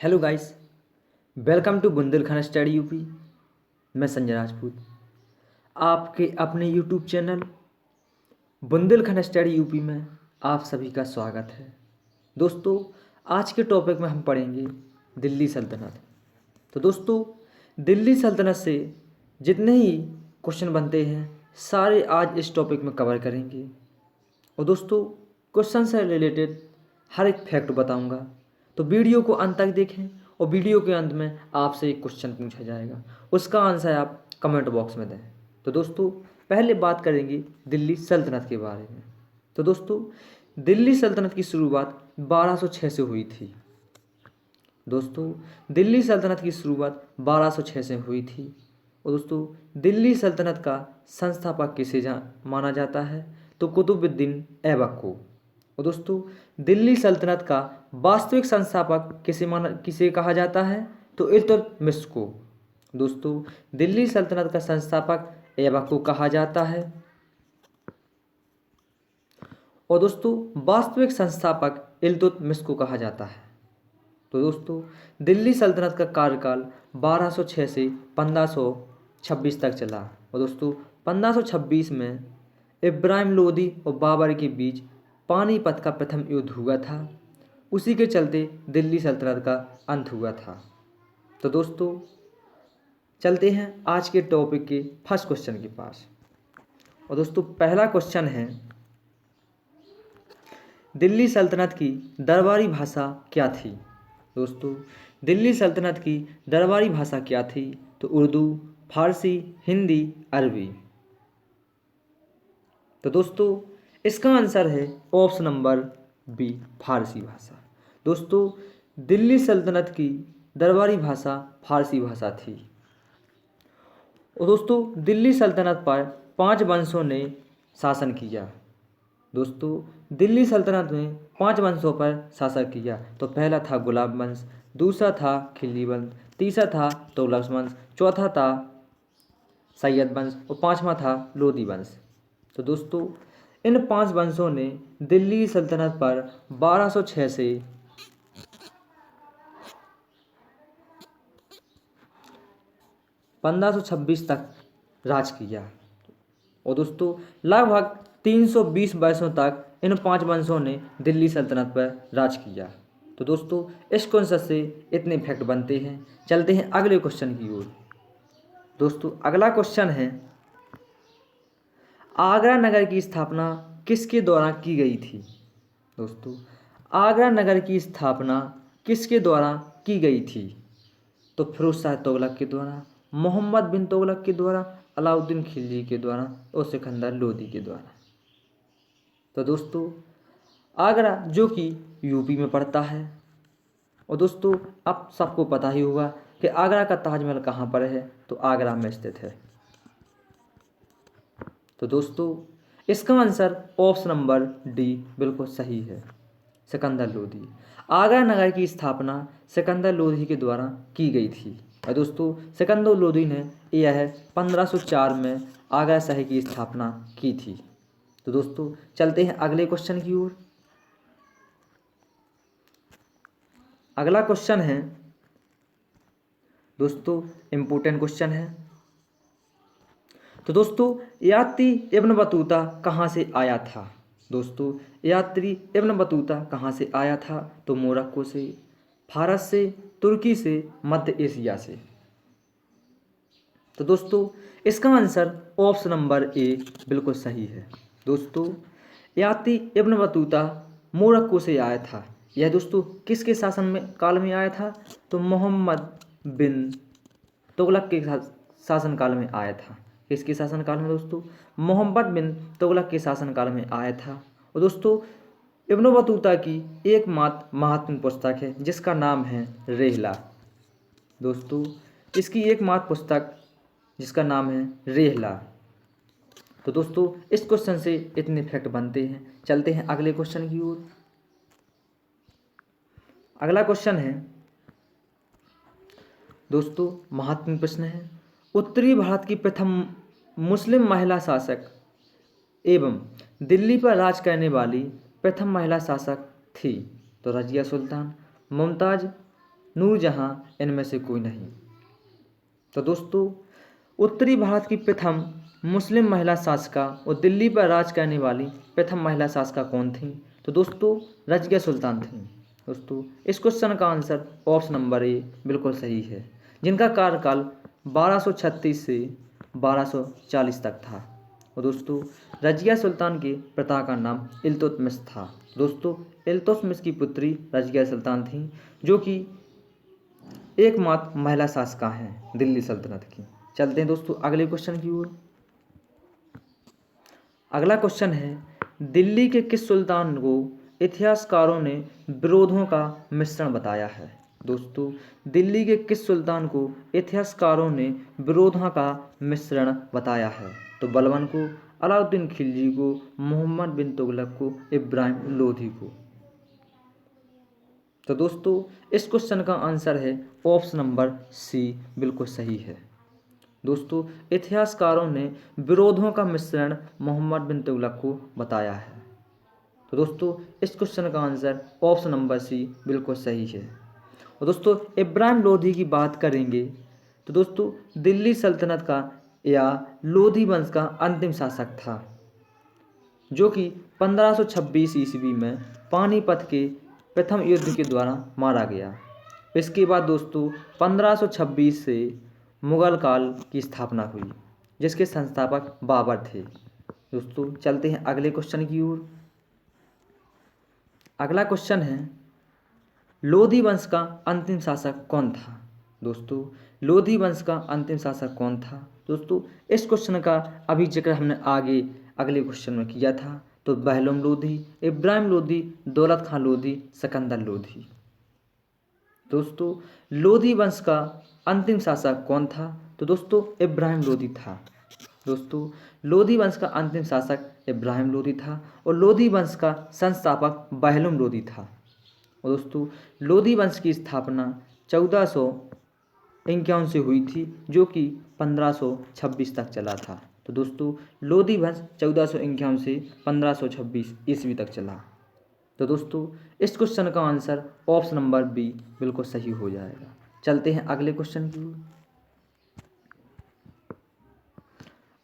Hello guys, welcome to Bundelkhand study UP. मैं संजय राजपूत आपके अपने YouTube channel Bundelkhand study UP में आप सभी का स्वागत है। दोस्तों, आज के टॉपिक में हम पढ़ेंगे दिल्ली सल्तनत। तो दोस्तों, दिल्ली सल्तनत से जितने ही क्वेश्चन बनते हैं सारे आज इस टॉपिक में कवर करेंगे। और दोस्तों, क्वेश्चन से रिलेटेड हर एक फैक्ट बताऊंगा, तो वीडियो को अंत तक देखें। और वीडियो के अंत में आपसे एक क्वेश्चन पूछा जाएगा, उसका आंसर आप कमेंट बॉक्स में दें। तो दोस्तों, पहले बात करेंगे दिल्ली सल्तनत के बारे में। तो दोस्तों, दिल्ली सल्तनत की शुरुआत 1206 से हुई थी। दोस्तों, दिल्ली सल्तनत की शुरुआत 1206 से हुई थी। और दोस्तों, दिल्ली सल्तनत का संस्थापक किसे माना जाता है? तो कुतुबुद्दीन ऐबक को। और दोस्तों, दिल्ली सल्तनत का वास्तविक संस्थापक किसे कहा जाता है? तो इल्तुतमिश को। दोस्तों, दिल्ली सल्तनत का संस्थापक ऐबक को कहा जाता है। और दोस्तों, वास्तविक संस्थापक इल्तुतमिश को कहा जाता है। तो दोस्तों, दिल्ली सल्तनत का कार्यकाल 1206 से 1526 तक चला। और दोस्तों, 1526 में इब्राहिम लोदी और बाबर के बीच पानीपत का प्रथम युद्ध हुआ था। उसी के चलते दिल्ली सल्तनत का अंत हुआ था। तो दोस्तों, चलते हैं आज के टॉपिक के फर्स्ट क्वेश्चन के पास। और दोस्तों, पहला क्वेश्चन है, दिल्ली सल्तनत की दरबारी भाषा क्या थी? दोस्तों, दिल्ली सल्तनत की दरबारी भाषा क्या थी? तो उर्दू, फारसी, हिंदी, अरबी। तो दोस्तों, इसका आंसर है ऑप्शन नंबर बी, फारसी भाषा। दोस्तों, दिल्ली सल्तनत की दरबारी भाषा फारसी भाषा थी। और दोस्तों, दिल्ली सल्तनत पर 5 वंशों ने शासन किया। दोस्तों, दिल्ली सल्तनत में 5 वंशों पर शासन किया। तो पहला था गुलाब वंश, दूसरा था खिल्जी वंश, तीसरा था तुगलक वंश, चौथा था सैयद वंश और पांचवा था लोदी वंश। तो दोस्तों, इन 5 वंशों ने दिल्ली सल्तनत पर 1206 से 1526 तक राज किया। और दोस्तों, लगभग 320 वर्षों तक इन 5 वंशों ने दिल्ली सल्तनत पर राज किया। तो दोस्तों, इस क्वेश्चन से इतने फैक्ट बनते हैं। चलते हैं अगले क्वेश्चन की ओर। दोस्तों, अगला क्वेश्चन है, आगरा नगर की स्थापना किसके द्वारा की गई थी? दोस्तों, आगरा नगर की स्थापना किसके द्वारा की गई थी? तो फिरोज शाह तुगलक के द्वारा, मोहम्मद बिन तुगलक के द्वारा, अलाउद्दीन खिलजी के द्वारा और सिकंदर लोदी के द्वारा। तो दोस्तों, आगरा जो कि यूपी में पड़ता है। और दोस्तों, आप सबको पता ही होगा कि आगरा का ताजमहल कहाँ पर है? तो आगरा में स्थित है। तो दोस्तों, इसका आंसर ऑप्शन नंबर डी बिल्कुल सही है, सिकंदर लोदी। आगरा नगर की स्थापना सिकंदर लोदी के द्वारा की गई थी। और दोस्तों, सिकंदर लोदी ने यह 1504 में आगरा शहर की स्थापना की थी। तो दोस्तों, चलते हैं अगले क्वेश्चन की ओर। अगला क्वेश्चन है, दोस्तों इम्पोर्टेंट क्वेश्चन है। तो दोस्तों, यात्री इब्न बतूता कहाँ से आया था? दोस्तों, यात्री इब्न बतूता कहाँ से आया था? तो मोरक्को से, फारस से, तुर्की से, मध्य एशिया से। तो दोस्तों, इसका आंसर ऑप्शन नंबर ए बिल्कुल सही है। दोस्तों, यात्री इब्न बतूता मोरक्को से आया था। यह दोस्तों किसके शासन में काल में आया था? तो मोहम्मद बिन तुगलक के शासन काल में आया था। किसके शासन काल में? दोस्तों, मोहम्मद बिन तुगलक के शासन काल में आया था। और दोस्तों, इब्न बतूता की एकमात्र महत्वपूर्ण पुस्तक है जिसका नाम है रेहला। दोस्तों, इसकी एकमात्र पुस्तक जिसका नाम है रेहला। तो दोस्तों, इस क्वेश्चन से इतने फैक्ट बनते हैं। चलते हैं अगले क्वेश्चन की ओर। अगला क्वेश्चन है, दोस्तों महत्वपूर्ण प्रश्न है, उत्तरी भारत की प्रथम मुस्लिम महिला शासक एवं दिल्ली पर राज करने वाली प्रथम महिला शासक थी? तो रजिया सुल्तान, मुमताज, नूरजहां इनमें से कोई नहीं। तो दोस्तों, उत्तरी भारत की प्रथम मुस्लिम महिला शासिका और दिल्ली पर राज करने वाली प्रथम महिला शासिका कौन थी? तो दोस्तों, रज़िया सुल्तान थी। दोस्तों, इस क्वेश्चन का आंसर ऑप्शन नंबर ए बिल्कुल सही है, जिनका कार्यकाल 1236 से 1240 तक था। और दोस्तों, रज़िया सुल्तान के पिता का नाम इल्तुतमिश था। दोस्तों, इल्तुतमिश की पुत्री रज़िया सुल्तान थी, जो कि एकमात्र महिला शासिका हैं दिल्ली सल्तनत की। चलते हैं दोस्तों अगले क्वेश्चन की ओर। अगला क्वेश्चन है, दिल्ली के किस सुल्तान को इतिहासकारों ने विरोधों का मिश्रण बताया है? दोस्तों, दिल्ली के किस सुल्तान को इतिहासकारों ने विरोधों का मिश्रण बताया है? तो बलबन को, अलाउद्दीन खिलजी को, मोहम्मद बिन तुगलक को, इब्राहिम लोधी को। तो दोस्तों, इस क्वेश्चन का आंसर है ऑप्शन नंबर सी बिल्कुल सही है। दोस्तों, इतिहासकारों ने विरोधों का मिश्रण मोहम्मद बिन तुगलक को बताया है। तो दोस्तों, इस क्वेश्चन का आंसर ऑप्शन नंबर सी बिल्कुल सही है। और दोस्तों, इब्राहिम लोधी की बात करेंगे तो दोस्तों, दिल्ली सल्तनत का या लोधी वंश का अंतिम शासक था, जो कि 1526 ईस्वी में पानीपत के प्रथम युद्ध के द्वारा मारा गया। इसके बाद दोस्तों 1526 से मुगल काल की स्थापना हुई, जिसके संस्थापक बाबर थे। दोस्तों, चलते हैं अगले क्वेश्चन की ओर। अगला क्वेश्चन है, लोधी वंश का अंतिम शासक कौन था? दोस्तों, लोधी वंश का अंतिम शासक कौन था? दोस्तों, इस क्वेश्चन का अभी जिक्र हमने आगे अगले क्वेश्चन में किया था। तो बहलोम लोधी, इब्राहिम लोधी, दौलत खां लोधी, सिकंदर लोधी। दोस्तों, लोधी वंश का अंतिम शासक कौन था? तो दोस्तों, इब्राहिम लोधी था। दोस्तों, लोधी वंश का अंतिम शासक इब्राहिम लोधी था और लोधी वंश का संस्थापक बहलोम लोधी था। और दोस्तों, लोधी वंश की स्थापना 1451 से हुई थी, जो कि 1526 तक चला था। तो दोस्तों, लोधी वंश 1451 से 1526 ईस्वी तक चला। तो दोस्तों, इस क्वेश्चन का आंसर ऑप्शन नंबर बी बिल्कुल सही हो जाएगा। चलते हैं अगले क्वेश्चन की ओर।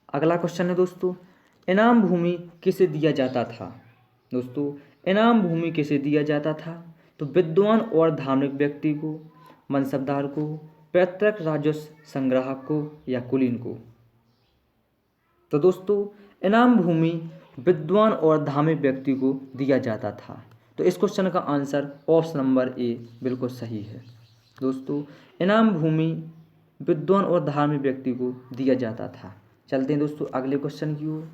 अगला क्वेश्चन है दोस्तों, इनाम भूमि किसे दिया जाता था? दोस्तों, इनाम भूमि किसे दिया जाता था? तो विद्वान और धार्मिक व्यक्ति को, मनसबदार को, पैतृक राजस्व संग्राहक को या कुलीन को। तो दोस्तों, इनाम भूमि विद्वान और धार्मिक व्यक्ति को दिया जाता था। तो इस क्वेश्चन का आंसर ऑप्शन नंबर ए बिल्कुल सही है। दोस्तों, इनाम भूमि विद्वान और धार्मिक व्यक्ति को दिया जाता था। चलते हैं दोस्तों अगले क्वेश्चन की ओर।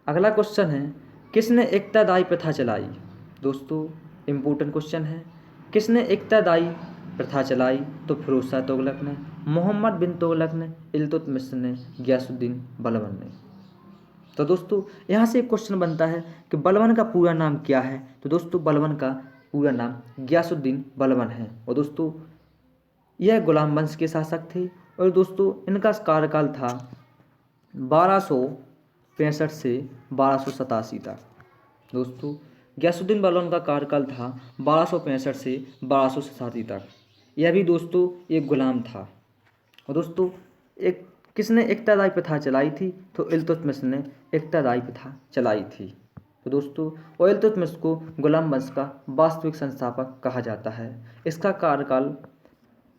अगला क्वेश्चन है, किसने एकतादायी प्रथा चलाई? दोस्तों, इम्पोर्टेंट क्वेश्चन है। किसने एकतादायी प्रथा चलाई? तो फिरोज शाह तुगलक ने, मोहम्मद बिन तुगलक ने, इल्तुतमिश ने, गियासुद्दीन बलबन ने। तो दोस्तों, यहाँ से एक क्वेश्चन बनता है कि बलबन का पूरा नाम क्या है? तो दोस्तों, बलबन का पूरा नाम गियासुद्दीन बलबन है। और दोस्तों, यह गुलाम वंश के शासक थे और दोस्तों इनका कार्यकाल था 1265 से 1287 तक। दोस्तों, गियासुद्दीन बलबन का कार्यकाल था 1265 से 1287 तक। यह भी दोस्तों एक गुलाम था। और दोस्तों, एक किसने एकतादायी प्रथा चलाई थी? तो इल्तुतमिश ने एकतादायी प्रथा चलाई थी। तो दोस्तों, और इल्तुतमिश को गुलाम वंश का वास्तविक संस्थापक कहा जाता है। इसका कार्यकाल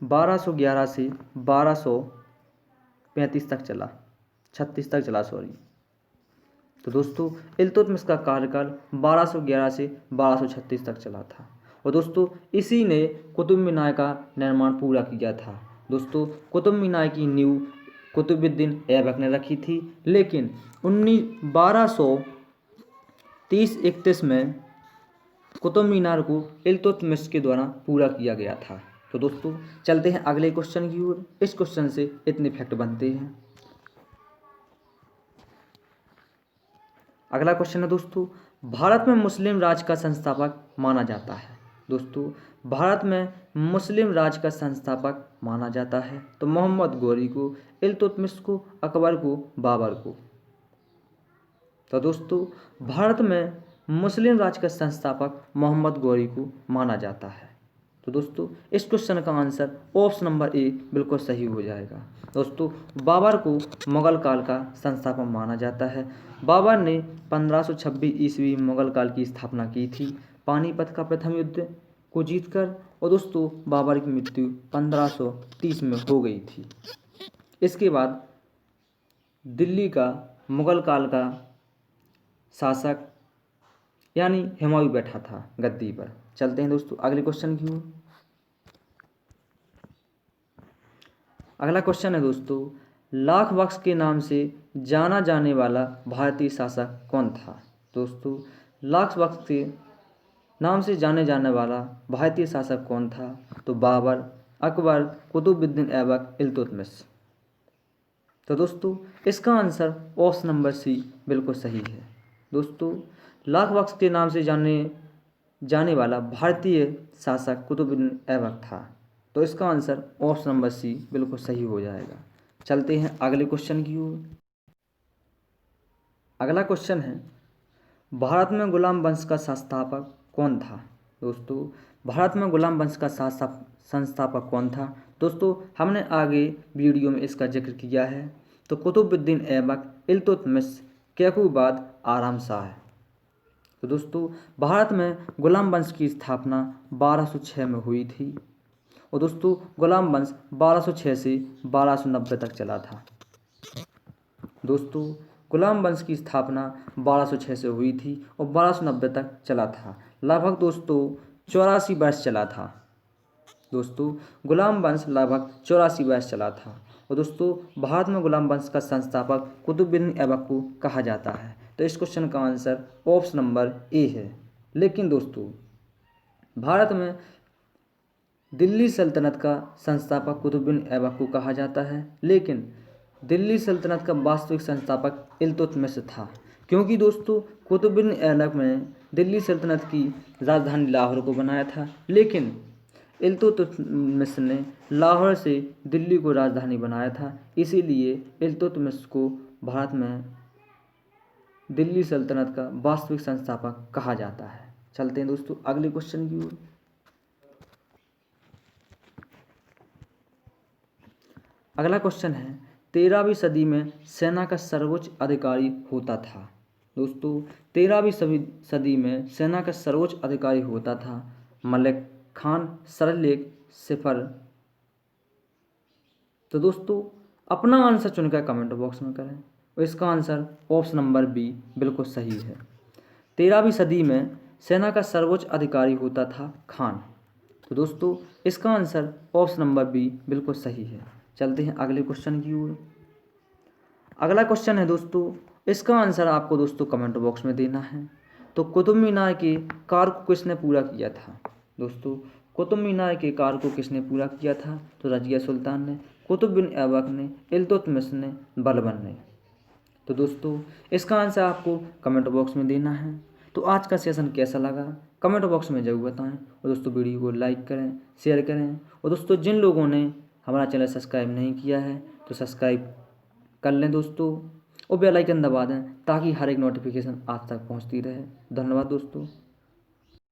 1211 से 1235 तक चला, 36 तक चला सॉरी। तो दोस्तों, इल्तुतमिश का कार्यकाल 1211 से 1236 तक चला था। और दोस्तों, इसी ने कुतुब मीनार का निर्माण पूरा किया था। दोस्तों, कुतुब मीनार की नींव कुतुबुद्दीन ऐबक ने रखी थी, लेकिन 1230-31 में कुतुब मीनार को इल्तुतमिश के द्वारा पूरा किया गया था। तो दोस्तों, चलते हैं अगले क्वेश्चन की ओर। इस क्वेश्चन से इतने फैक्ट बनते हैं। अगला क्वेश्चन है दोस्तों, भारत में मुस्लिम राज का संस्थापक माना जाता है? दोस्तों, भारत में मुस्लिम राज का संस्थापक माना जाता है तो मोहम्मद गौरी को, इल्तुतमिश को, अकबर को, बाबर को। तो दोस्तों, भारत में मुस्लिम राज का संस्थापक मोहम्मद गौरी को माना जाता है। तो दोस्तों इस क्वेश्चन का आंसर ऑप्शन नंबर ए बिल्कुल सही हो जाएगा। दोस्तों बाबर को मुगल काल का संस्थापक माना जाता है। बाबर ने 1526 ईस्वी में मुगल काल की स्थापना की थी, पानीपत का प्रथम युद्ध को जीतकर। और दोस्तों बाबर की मृत्यु 1530 में हो गई थी। इसके बाद दिल्ली का मुगल काल का शासक यानी हुमायूं बैठा था गद्दी पर। चलते हैं दोस्तों अगले क्वेश्चन की ओर। अगला क्वेश्चन है दोस्तों, लाख बख्श के नाम से जाना जाने वाला भारतीय शासक कौन था। दोस्तों लाख बख्श के नाम से जाने जाने वाला भारतीय शासक कौन था? तो बाबर, अकबर, कुतुबुद्दीन ऐबक, इल्तुतमिश। तो दोस्तों इसका आंसर ऑप्शन नंबर सी बिल्कुल सही है। दोस्तों लाख बख्श के नाम से जाने वाला भारतीय शासक कुतुबुद्दीन ऐबक था। तो इसका आंसर ऑप्शन नंबर सी बिल्कुल सही हो जाएगा। चलते हैं अगले क्वेश्चन की ओर। अगला क्वेश्चन है, भारत में गुलाम वंश का संस्थापक कौन था। दोस्तों भारत में गुलाम वंश का संस्थापक कौन था? दोस्तों हमने आगे वीडियो में इसका जिक्र किया है। तो कुतुबुद्दीन ऐबक, इल्तुतमिश, कैकूबाद, आराम शाह। तो दोस्तों भारत में गुलाम वंश की स्थापना 1206 में हुई थी। और दोस्तों गुलाम वंश 1206 से 1290 तक चला था। दोस्तों गुलाम वंश की स्थापना 1206 से हुई थी और 1290 तक चला था। लगभग दोस्तों 84 वर्ष चला था। दोस्तों गुलाम वंश लगभग 84 वर्ष चला था। और दोस्तों भारत में गुलाम वंश का संस्थापक कुतुबुद्दीन ऐबक को कहा जाता है। तो इस क्वेश्चन का आंसर ऑप्शन नंबर ए है। लेकिन दोस्तों भारत में दिल्ली सल्तनत का संस्थापक कुतुबुद्दीन ऐबक को कहा जाता है, लेकिन दिल्ली सल्तनत का वास्तविक संस्थापक इल्तुतमिश था। क्योंकि दोस्तों कुतुबुद्दीन ऐबक ने दिल्ली सल्तनत की राजधानी लाहौर को बनाया था, लेकिन इल्तुतमिश ने लाहौर से दिल्ली को राजधानी बनाया था। इसीलिए इल्तुतमिश को भारत में दिल्ली सल्तनत का वास्तविक संस्थापक कहा जाता है। चलते हैं दोस्तों अगले क्वेश्चन की ओर। अगला क्वेश्चन है, 13वीं सदी में सेना का सर्वोच्च अधिकारी होता था। दोस्तों 13वीं सदी में सेना का सर्वोच्च अधिकारी होता था मलिक खान, सरलेख, सिफर। तो दोस्तों अपना आंसर चुनकर कमेंट बॉक्स में करें और इसका आंसर ऑप्शन नंबर बी बिल्कुल सही है। 13वीं सदी में सेना का सर्वोच्च अधिकारी होता था खान। तो दोस्तों इसका आंसर ऑप्शन नंबर बी बिल्कुल सही है। चलते हैं अगले क्वेश्चन की ओर। अगला क्वेश्चन है दोस्तों, इसका आंसर आपको दोस्तों कमेंट बॉक्स में देना है। तो कुतुब मीनार के कार्य को किसने पूरा किया था। दोस्तों कुतुब मीनार के कार्य को किसने पूरा किया था? तो रजिया सुल्तान ने, कुतुबुद्दीन ऐबक ने, इल्तुतमिश ने, बलबन ने। तो दोस्तों इसका आंसर आपको कमेंट बॉक्स में देना है। तो आज का सेशन कैसा लगा कमेंट बॉक्स में जरूर बताएं। और दोस्तों वीडियो को लाइक करें, शेयर करें। और दोस्तों जिन लोगों ने हमारा चैनल सब्सक्राइब नहीं किया है तो सब्सक्राइब कर लें दोस्तों, और बेल आइकन दबा दें ताकि हर एक नोटिफिकेशन आप तक पहुंचती रहे। धन्यवाद दोस्तों।